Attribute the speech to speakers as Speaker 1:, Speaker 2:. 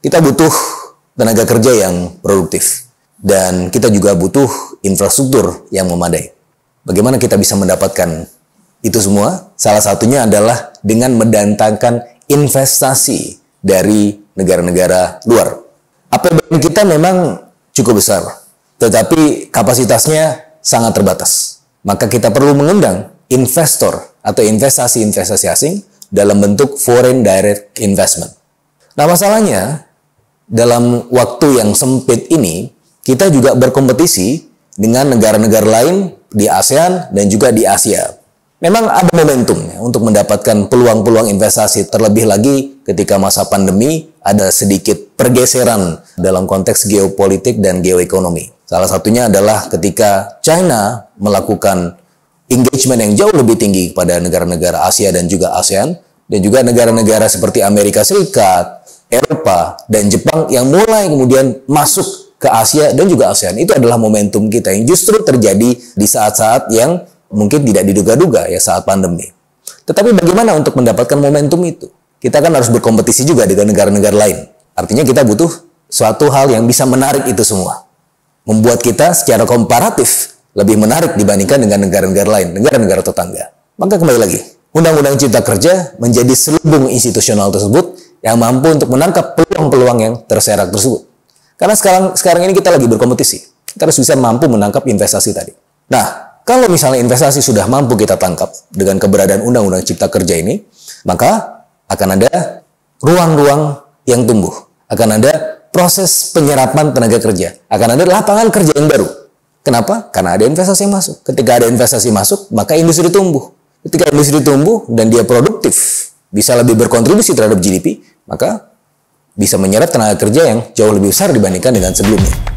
Speaker 1: Kita butuh tenaga kerja yang produktif. Dan kita juga butuh infrastruktur yang memadai. Bagaimana kita bisa mendapatkan itu semua? Salah satunya adalah dengan mendatangkan investasi dari negara-negara luar. APBN kita memang cukup besar, tetapi kapasitasnya sangat terbatas. Maka kita perlu mengundang investor atau investasi-investasi asing dalam bentuk foreign direct investment. Nah, masalahnya dalam waktu yang sempit ini, kita juga berkompetisi dengan negara-negara lain di ASEAN dan juga di Asia. Memang ada momentum untuk mendapatkan peluang-peluang investasi, terlebih lagi ketika masa pandemi ada sedikit pergeseran dalam konteks geopolitik dan geoekonomi. Salah satunya adalah ketika China melakukan engagement yang jauh lebih tinggi pada negara-negara Asia dan juga ASEAN, dan juga negara-negara seperti Amerika Serikat, Eropa, dan Jepang yang mulai kemudian masuk ke Asia dan juga ASEAN. Itu adalah momentum kita yang justru terjadi di saat-saat yang mungkin tidak diduga-duga ya, saat pandemi. Tetapi bagaimana untuk mendapatkan momentum itu? Kita kan harus berkompetisi juga dengan negara-negara lain. Artinya kita butuh suatu hal yang bisa menarik itu semua. Membuat kita secara komparatif lebih menarik dibandingkan dengan negara-negara lain, negara-negara tetangga. Maka kembali lagi, Undang-Undang Cipta Kerja menjadi selubung institusional tersebut yang mampu untuk menangkap peluang-peluang yang terserak tersebut. Karena sekarang ini kita lagi berkompetisi. Kita harus bisa mampu menangkap investasi tadi. Nah, kalau misalnya investasi sudah mampu kita tangkap dengan keberadaan Undang-Undang Cipta Kerja ini, maka akan ada ruang-ruang yang tumbuh. Akan ada proses penyerapan tenaga kerja. Akan ada lapangan kerja yang baru. Kenapa? Karena ada investasi yang masuk. Ketika ada investasi masuk, maka industri tumbuh. Ketika industri tumbuh dan dia produktif, bisa lebih berkontribusi terhadap GDP, maka bisa menyerap tenaga kerja yang jauh lebih besar dibandingkan dengan sebelumnya.